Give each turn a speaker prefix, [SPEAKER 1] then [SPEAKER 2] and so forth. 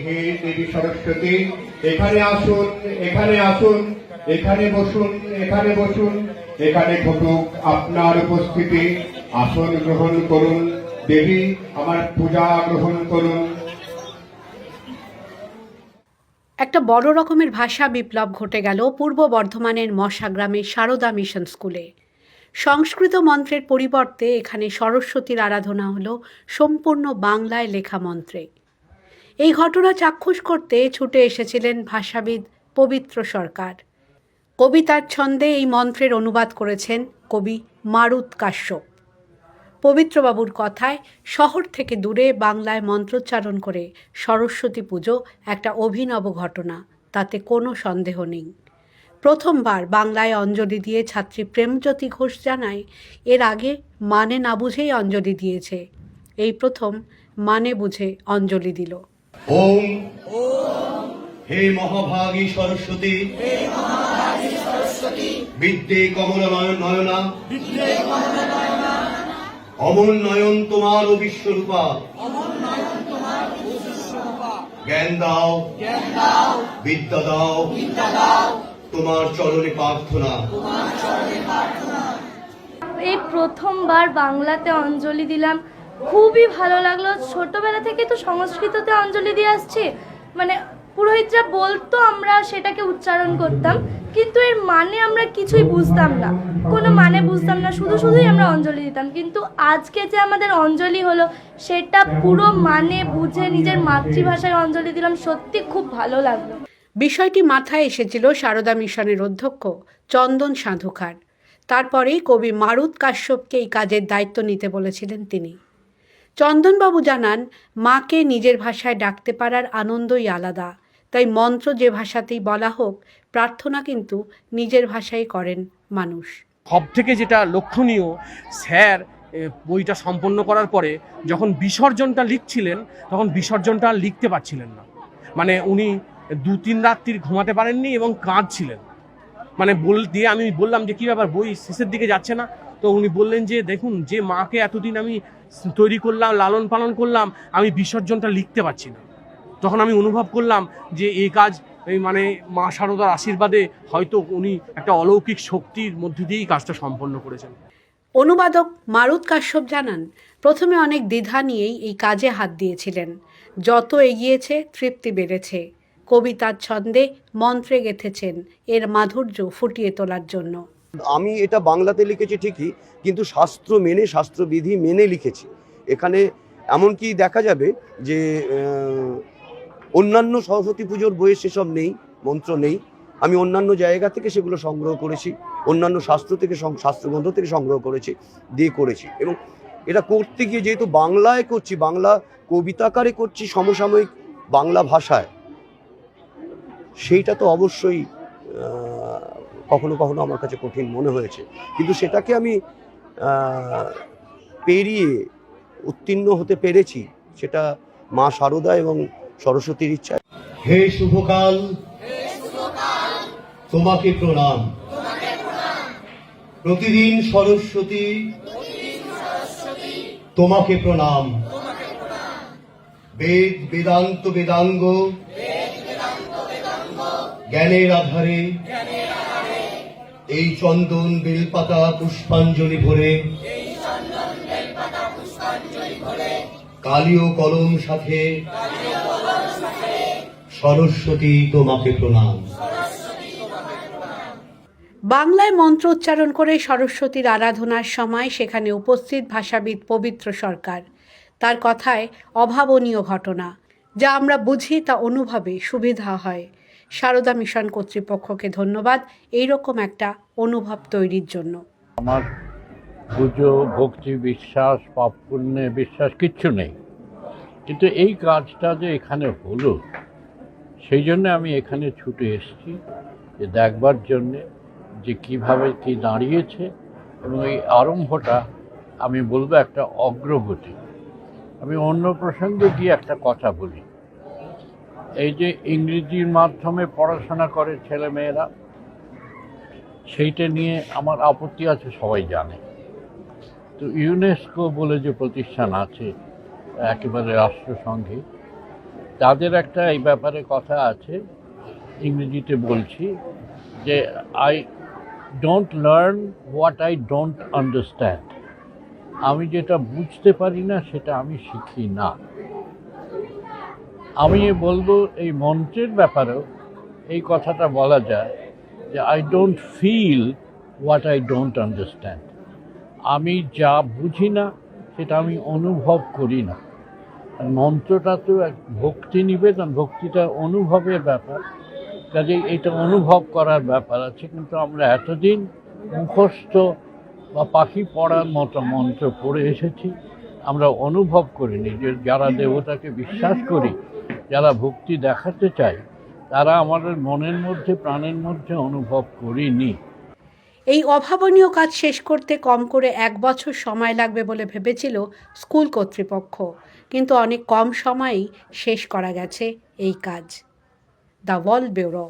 [SPEAKER 1] হে দেবী সরস্বতী, এখানে আসুন, এখানে আসুন, এখানে বসুন, এখানে বসুন, এখানে ঘটুক আপনার উপস্থিতি। আসন গ্রহণ করুন দেবী, আমার পূজা গ্রহণ করুন।
[SPEAKER 2] একটা বড় রকমের ভাষা বিপ্লব ঘটে গেল পূর্ব বর্ধমানের মশা গ্রামের সারদা মিশন স্কুলে। সংস্কৃত মন্ত্রের পরিবর্তে এখানে সরস্বতীর আরাধনা হলো সম্পূর্ণ বাংলায় লেখা মন্ত্রে। এই ঘটনা চাক্ষুষ করতে ছুটে এসেছিলেন ভাষাবিদ পবিত্র সরকার। কবিতার ছন্দে এই মন্ত্রের অনুবাদ করেছেন কবি মারুত কাশ্যপ। পবিত্রবাবুর কথায় শহর থেকে দূরে বাংলায় মন্ত্রোচ্চারণ করে সরস্বতী পুজো একটা অভিনব ঘটনা, তাতে কোনো সন্দেহ নেই। প্রথমবার বাংলায় অঞ্জলি দিয়ে ছাত্রী প্রেমজ্যোতি ঘোষ জানায়, এর আগে মানে না বুঝেই অঞ্জলি দিয়েছে, এই প্রথম মানে বুঝে অঞ্জলি দিল।
[SPEAKER 3] ওম হে মহাভাগী সরস্বতী, বিদ্যে কমল নয়না, অমল নয়ন তোমার বিশ্বরূপা, জ্ঞান দাও, বিদ্যা দাও, তোমার চরণে প্রার্থনা।
[SPEAKER 4] এই প্রথমবার বাংলাতে অঞ্জলি দিলাম, খুবই ভালো লাগলো। ছোটবেলা থেকে তো সংস্কৃততে অঞ্জলি দিয়ে আসছি, মানে পুরোহিতরা বলতো, আমরা সেটাকে উচ্চারণ করতাম, কিন্তু এর মানে আমরা কিছুই বুঝতাম না, কোনো মানে বুঝতাম না, শুধুই আমরা অঞ্জলি দিতাম। কিন্তু আজকে যে আমাদের অঞ্জলি হলো, সেটা পুরো মানে বুঝে নিজের মাতৃভাষায় অঞ্জলি দিলাম, সত্যি খুব ভালো লাগলো।
[SPEAKER 2] বিষয়টি মাথায় এসেছিল সারদা মিশনের অধ্যক্ষ চন্দন সাধুখার। তারপরেই কবি মারুত কাশ্যপকে এই কাজের দায়িত্ব নিতে বলেছিলেন তিনি। চন্দনবাবু জানান, মাকে নিজের ভাষায় ডাকতে পারার আনন্দই আলাদা, তাই মন্ত্র যে ভাষাতেই বলা হোক, প্রার্থনা কিন্তু নিজের ভাষায় করেন মানুষ।
[SPEAKER 5] সব থেকে যেটা লক্ষণীয়, স্যার বইটা সম্পন্ন করার পরে যখন বিসর্জনটা লিখছিলেন, তখন বিসর্জনটা লিখতে পারছিলেন না, মানে উনি 2-3 রাত্রি ঘুমাতে পারেননি এবং কাঁদছিলেন। মানে দিয়ে আমি বললাম যে কী ব্যাপার, বই শেষের দিকে যাচ্ছে না? তো উনি বললেন যে দেখুন, যে মাকে এতদিন আমি তৈরি করলাম, লালন পালন করলাম, আমি বিসর্জনটা লিখতে পারছি না। তখন আমি অনুভব করলাম যে এই কাজ মানে মা শারদার আশীর্বাদে হয়তো উনি একটা অলৌকিক শক্তির মধ্যে দিয়েই কাজটা সম্পন্ন করেছেন।
[SPEAKER 2] অনুবাদক মারুত কাশ্যপ জানান, প্রথমে অনেক দ্বিধা নিয়েই এই কাজে হাত দিয়েছিলেন, যত এগিয়েছে তৃপ্তি বেড়েছে। কবিতার ছন্দে মন্ত্রে গেঁথেছেন এর মাধুর্য ফুটিয়ে তোলার জন্য।
[SPEAKER 6] আমি এটা বাংলাতে লিখেছি ঠিকই, কিন্তু শাস্ত্র মেনে, শাস্ত্রবিধি মেনে লিখেছি। এখানে এমনকি দেখা যাবে যে অন্যান্য সরস্বতী পুজোর বইয়ে সেসব নেই, মন্ত্র নেই। আমি অন্যান্য জায়গা থেকে সেগুলো সংগ্রহ করেছি, অন্যান্য শাস্ত্রগ্রন্থ থেকে সংগ্রহ করেছি, দিয়ে করেছি। এবং এটা করতে গিয়ে যেহেতু বাংলায় করছি, বাংলা কবিতাকারে করছি, সমসাময়িক বাংলা ভাষায়, সেইটা তো অবশ্যই কখনো কখনো আমার কাছে কঠিন মনে হয়েছে, কিন্তু সেটাকে আমি পেরিয়ে উত্তীর্ণ হতে পেরেছি, সেটা মা শারদা এবং সরস্বতীর ইচ্ছা।
[SPEAKER 3] হে শুভকাল, তোমাকে প্রণাম। প্রতিদিন সরস্বতী, তোমাকে প্রণাম। বেদ বেদান্ত বেদাঙ্গ, জ্ঞানের আধারে এই চন্দন বেলপাতা পুষ্পাঞ্জলি ভরে, কালি ও কলম সাথে, সরস্বতী তোমাকে প্রণাম।
[SPEAKER 2] বাংলায় মন্ত্র উচ্চারণ করে সরস্বতীর আরাধনার সময় সেখানে উপস্থিত ভাষাবিদ পবিত্র সরকার। তার কথায় অভাবনীয় ঘটনা, যা আমরা বুঝি তা অনুভবে সুবিধা হয়। সারদা মিশন কর্তৃপক্ষকে ধন্যবাদ এইরকম একটা অনুভব তৈরির জন্য।
[SPEAKER 7] আমার পুজো, ভক্তি, বিশ্বাস, পাপ পুণ্যে বিশ্বাস কিচ্ছু নেই, কিন্তু এই কাজটা যে এখানে হলো, সেই জন্য আমি এখানে ছুটে এসেছি যে দেখবার জন্যে যে কীভাবে কী দাঁড়িয়েছে। এবং এই আরম্ভটা আমি বলবো একটা অগ্রগতি। আমি অন্য প্রসঙ্গে গিয়ে একটা কথা বলি। এই যে ইংরেজির মাধ্যমে পড়াশোনা করে ছেলেমেয়েরা, সেইটা নিয়ে আমার আপত্তি আছে, সবাই জানে। তো ইউনেস্কো বলে যে প্রতিষ্ঠান আছে একেবারে রাষ্ট্রসংঘে, তাদের একটা এই ব্যাপারে কথা আছে, ইংরেজিতে বলছি, যে I don't learn what I don't understand. আমি যেটা বুঝতে পারি না সেটা আমি শিখি না। আমি বলবো এই মন্ত্রের ব্যাপারেও এই কথাটা বলা যায় যে I don't feel what I don't understand. আমি যা বুঝি না সেটা আমি অনুভব করি না। আর মন্ত্রটা তো এক ভক্তি নিবেদন, ভক্তিটা অনুভবের ব্যাপার, কাজে এটা অনুভব করার ব্যাপার আছে। কিন্তু আমরা এতদিন মুখস্থ বা পাখি পড়ার মতো মন্ত্র পড়ে এসেছি, আমরা অনুভব করিনি। যে যারা দেবতাকে বিশ্বাস করি, যারা ভক্তি দেখাতে চাই, তারা আমাদের মনের মধ্যে প্রাণের মধ্যে অনুভব করিনি।
[SPEAKER 2] এই অভাবনীয় কাজ শেষ করতে কম করে 1 বছর সময় লাগবে বলে ভেবেছিল স্কুল কর্তৃপক্ষ, কিন্তু অনেক কম সময়েই শেষ করা গেছে এই কাজ। The world bureau.